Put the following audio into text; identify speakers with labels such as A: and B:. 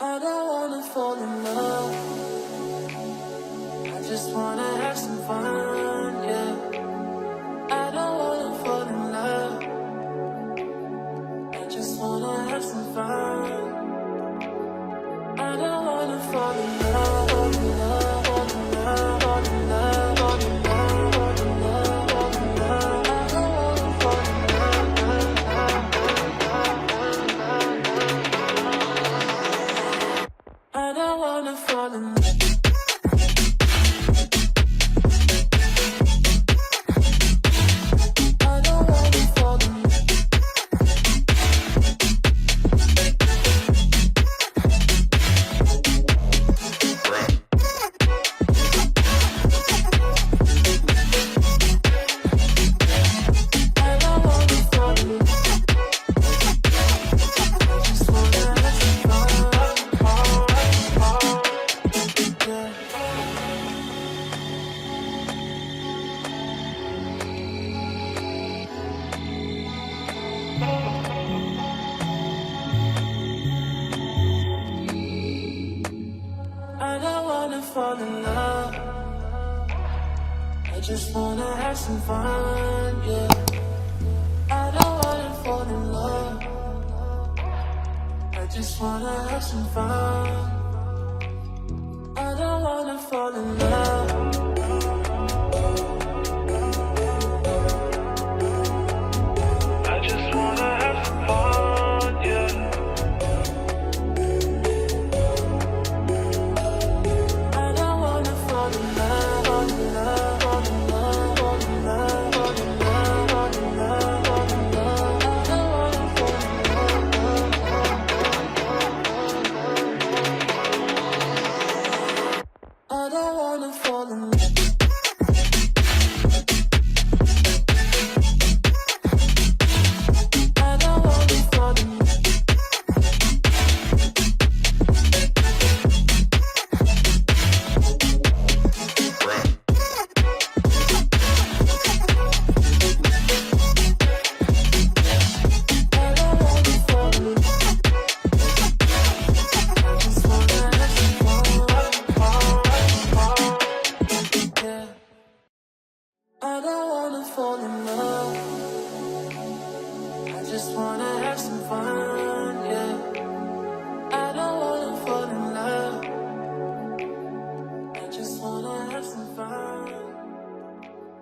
A: I don't wanna fall in love. I just wanna have some fun, yeah. I don't wanna fall in love. I just wanna have some fun. I don't wanna fall in love, fall in love, fall in love, fall in love, fall in love, fall in love, fall in love. I don't wanna fall in love. I don't wanna fall in love. Fall in love. I just wanna have some fun, yeah. I don't wanna fall in love. I just wanna have some fun. I don't wanna fall in love.